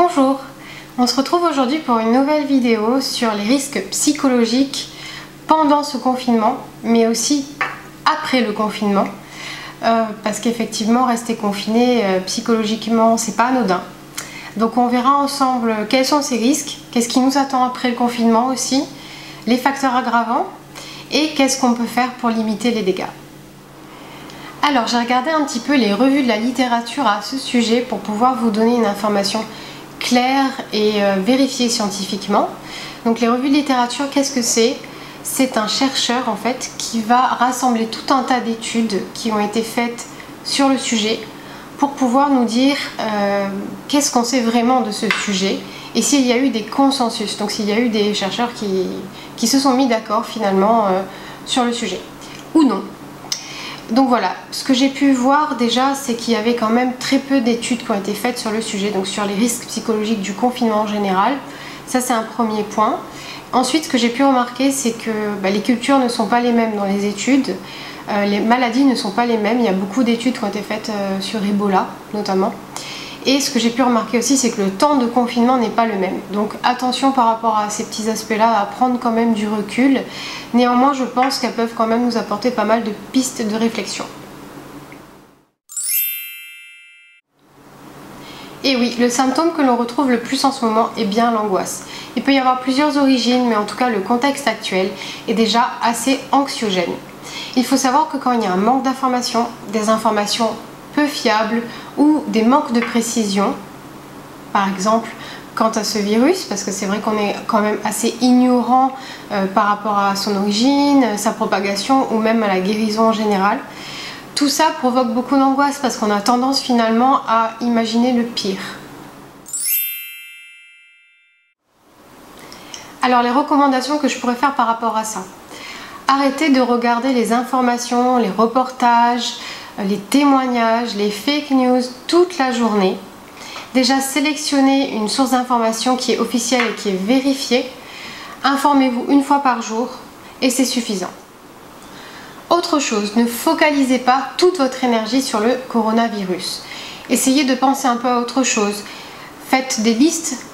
Bonjour, on se retrouve aujourd'hui pour une nouvelle vidéo sur les risques psychologiques pendant ce confinement, mais aussi après le confinement, parce qu'effectivement rester confiné psychologiquement c'est pas anodin. Donc on verra ensemble quels sont ces risques, qu'est-ce qui nous attend après le confinement aussi, les facteurs aggravants et qu'est-ce qu'on peut faire pour limiter les dégâts. Alors j'ai regardé un petit peu les revues de la littérature à ce sujet pour pouvoir vous donner une information claire et vérifiée scientifiquement. Donc les revues de littérature, qu'est-ce que c'est? C'est un chercheur en fait qui va rassembler tout un tas d'études qui ont été faites sur le sujet pour pouvoir nous dire qu'est-ce qu'on sait vraiment de ce sujet et s'il y a eu des consensus, donc s'il y a eu des chercheurs qui se sont mis d'accord finalement sur le sujet ou non. Donc voilà, ce que j'ai pu voir déjà, c'est qu'il y avait quand même très peu d'études qui ont été faites sur le sujet, donc sur les risques psychologiques du confinement en général. Ça c'est un premier point. Ensuite, ce que j'ai pu remarquer, c'est que les cultures ne sont pas les mêmes dans les études, les maladies ne sont pas les mêmes. Il y a beaucoup d'études qui ont été faites sur Ebola notamment. Et ce que j'ai pu remarquer aussi, c'est que le temps de confinement n'est pas le même. Donc attention par rapport à ces petits aspects-là, à prendre quand même du recul. Néanmoins, je pense qu'elles peuvent quand même nous apporter pas mal de pistes de réflexion. Et oui, le symptôme que l'on retrouve le plus en ce moment est bien l'angoisse. Il peut y avoir plusieurs origines, mais en tout cas le contexte actuel est déjà assez anxiogène. Il faut savoir que quand il y a un manque d'informations, des informations peu fiables ou des manques de précision, par exemple quant à ce virus, parce que c'est vrai qu'on est quand même assez ignorant par rapport à son origine, sa propagation ou même à la guérison en général. Tout ça provoque beaucoup d'angoisse parce qu'on a tendance finalement à imaginer le pire. Alors les recommandations que je pourrais faire par rapport à ça: arrêtez de regarder les informations, les reportages, les témoignages, les fake news toute la journée. Déjà, sélectionnez une source d'information qui est officielle et qui est vérifiée. Informez-vous une fois par jour et c'est suffisant. Autre chose, ne focalisez pas toute votre énergie sur le coronavirus. Essayez de penser un peu à autre chose. Faites des listes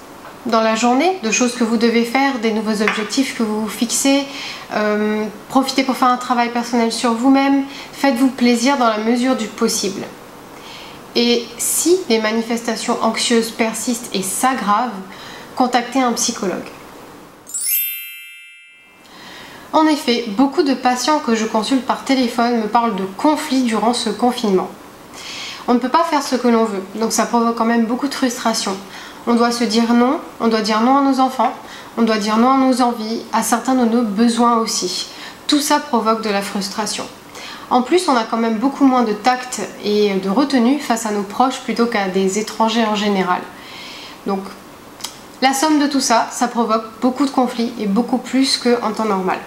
dans la journée de choses que vous devez faire, des nouveaux objectifs que vous vous fixez. Profitez pour faire un travail personnel sur vous-même. Faites-vous plaisir dans la mesure du possible. Et si les manifestations anxieuses persistent et s'aggravent, contactez un psychologue. En effet, beaucoup de patients que je consulte par téléphone me parlent de conflits durant ce confinement. On ne peut pas faire ce que l'on veut, donc ça provoque quand même beaucoup de frustration. On doit se dire non, on doit dire non à nos enfants, on doit dire non à nos envies, à certains de nos besoins aussi. Tout ça provoque de la frustration. En plus, on a quand même beaucoup moins de tact et de retenue face à nos proches plutôt qu'à des étrangers en général. Donc, la somme de tout ça, ça provoque beaucoup de conflits et beaucoup plus qu'en temps normal.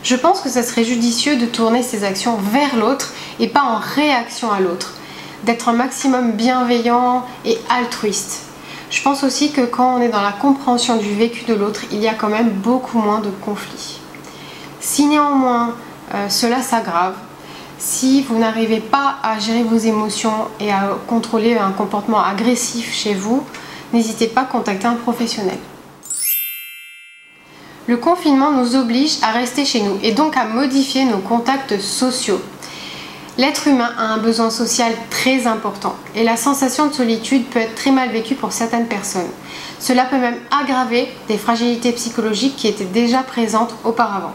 Je pense que ça serait judicieux de tourner ses actions vers l'autre et pas en réaction à l'autre. D'être un maximum bienveillant et altruiste. Je pense aussi que quand on est dans la compréhension du vécu de l'autre, il y a quand même beaucoup moins de conflits. Si néanmoins cela s'aggrave, si vous n'arrivez pas à gérer vos émotions et à contrôler un comportement agressif chez vous, n'hésitez pas à contacter un professionnel. Le confinement nous oblige à rester chez nous et donc à modifier nos contacts sociaux. L'être humain a un besoin social très important et la sensation de solitude peut être très mal vécue pour certaines personnes. Cela peut même aggraver des fragilités psychologiques qui étaient déjà présentes auparavant.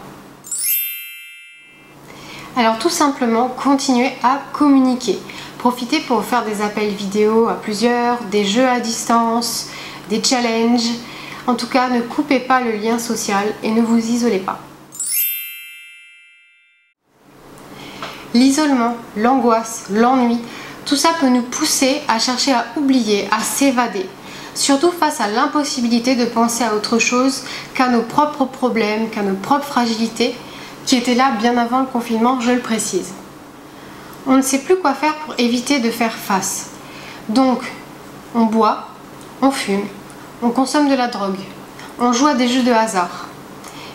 Alors tout simplement, continuez à communiquer. Profitez pour faire des appels vidéo à plusieurs, des jeux à distance, des challenges. En tout cas, ne coupez pas le lien social et ne vous isolez pas. L'isolement, l'angoisse, l'ennui, tout ça peut nous pousser à chercher à oublier, à s'évader. Surtout face à l'impossibilité de penser à autre chose qu'à nos propres problèmes, qu'à nos propres fragilités, qui étaient là bien avant le confinement, je le précise. On ne sait plus quoi faire pour éviter de faire face. Donc, on boit, on fume, on consomme de la drogue, on joue à des jeux de hasard.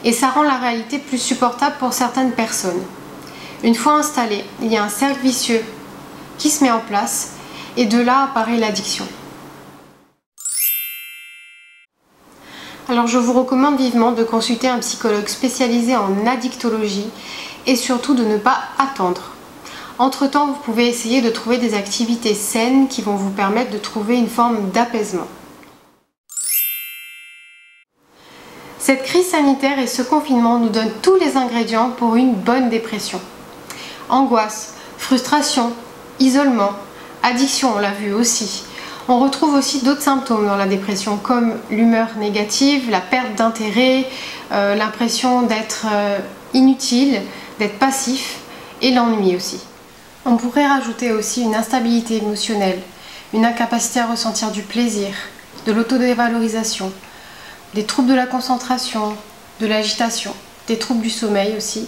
Et ça rend la réalité plus supportable pour certaines personnes. Une fois installé, il y a un cercle vicieux qui se met en place et de là apparaît l'addiction. Alors je vous recommande vivement de consulter un psychologue spécialisé en addictologie et surtout de ne pas attendre. Entre-temps, vous pouvez essayer de trouver des activités saines qui vont vous permettre de trouver une forme d'apaisement. Cette crise sanitaire et ce confinement nous donnent tous les ingrédients pour une bonne dépression. Angoisse, frustration, isolement, addiction, on l'a vu aussi. On retrouve aussi d'autres symptômes dans la dépression comme l'humeur négative, la perte d'intérêt, l'impression d'être inutile, d'être passif et l'ennui aussi. On pourrait rajouter aussi une instabilité émotionnelle, une incapacité à ressentir du plaisir, de l'autodévalorisation, des troubles de la concentration, de l'agitation, des troubles du sommeil aussi,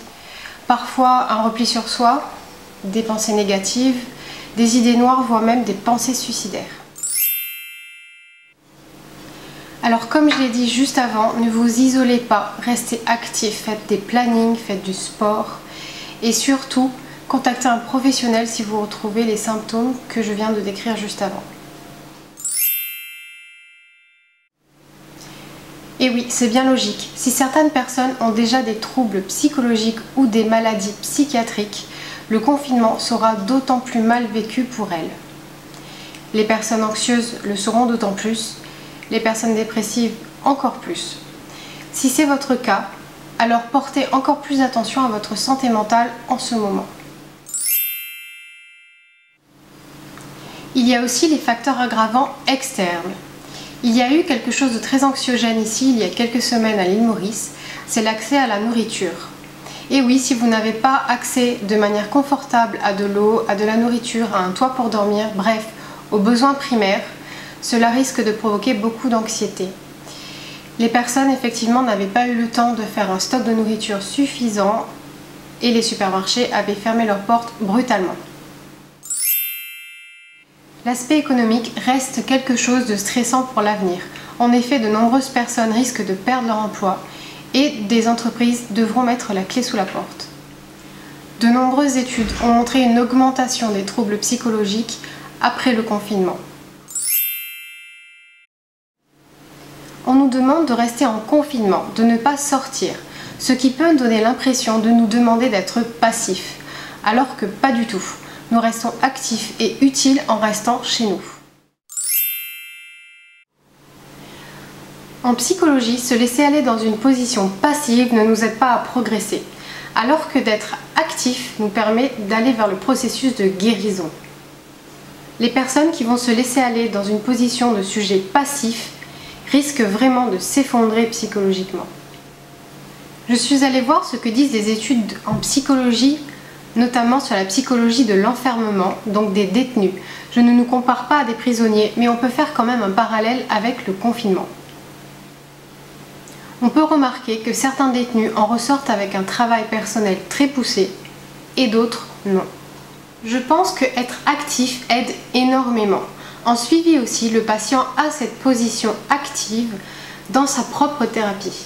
parfois un repli sur soi, des pensées négatives, des idées noires, voire même des pensées suicidaires. Alors comme je l'ai dit juste avant, ne vous isolez pas, restez actifs, faites des plannings, faites du sport et surtout contactez un professionnel si vous retrouvez les symptômes que je viens de décrire juste avant. Et oui, c'est bien logique. Si certaines personnes ont déjà des troubles psychologiques ou des maladies psychiatriques, le confinement sera d'autant plus mal vécu pour elles. Les personnes anxieuses le seront d'autant plus, les personnes dépressives encore plus. Si c'est votre cas, alors portez encore plus attention à votre santé mentale en ce moment. Il y a aussi les facteurs aggravants externes. Il y a eu quelque chose de très anxiogène ici il y a quelques semaines à l'île Maurice, c'est l'accès à la nourriture. Et oui, si vous n'avez pas accès de manière confortable à de l'eau, à de la nourriture, à un toit pour dormir, bref, aux besoins primaires, cela risque de provoquer beaucoup d'anxiété. Les personnes effectivement n'avaient pas eu le temps de faire un stock de nourriture suffisant et les supermarchés avaient fermé leurs portes brutalement. L'aspect économique reste quelque chose de stressant pour l'avenir. En effet, de nombreuses personnes risquent de perdre leur emploi et des entreprises devront mettre la clé sous la porte. De nombreuses études ont montré une augmentation des troubles psychologiques après le confinement. On nous demande de rester en confinement, de ne pas sortir, ce qui peut donner l'impression de nous demander d'être passifs, alors que pas du tout. Nous restons actifs et utiles en restant chez nous. En psychologie, se laisser aller dans une position passive ne nous aide pas à progresser, alors que d'être actif nous permet d'aller vers le processus de guérison. Les personnes qui vont se laisser aller dans une position de sujet passif risquent vraiment de s'effondrer psychologiquement. Je suis allée voir ce que disent les études en psychologie, notamment sur la psychologie de l'enfermement, donc des détenus. Je ne nous compare pas à des prisonniers, mais on peut faire quand même un parallèle avec le confinement. On peut remarquer que certains détenus en ressortent avec un travail personnel très poussé et d'autres non. Je pense que être actif aide énormément. En suivi aussi, le patient a cette position active dans sa propre thérapie.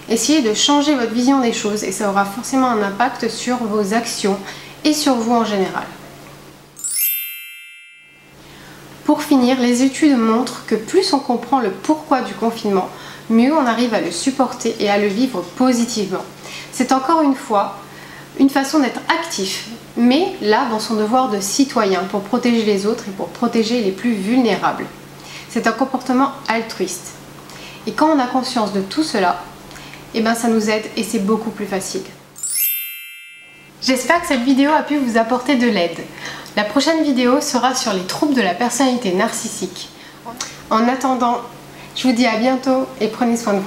Essayez de changer votre vision des choses et ça aura forcément un impact sur vos actions et sur vous en général. Pour finir, les études montrent que plus on comprend le pourquoi du confinement, mieux on arrive à le supporter et à le vivre positivement. C'est encore une fois une façon d'être actif, mais là dans son devoir de citoyen pour protéger les autres et pour protéger les plus vulnérables. C'est un comportement altruiste. Et quand on a conscience de tout cela, eh ben ça nous aide et c'est beaucoup plus facile. J'espère que cette vidéo a pu vous apporter de l'aide. La prochaine vidéo sera sur les troubles de la personnalité narcissique. En attendant, je vous dis à bientôt et prenez soin de vous.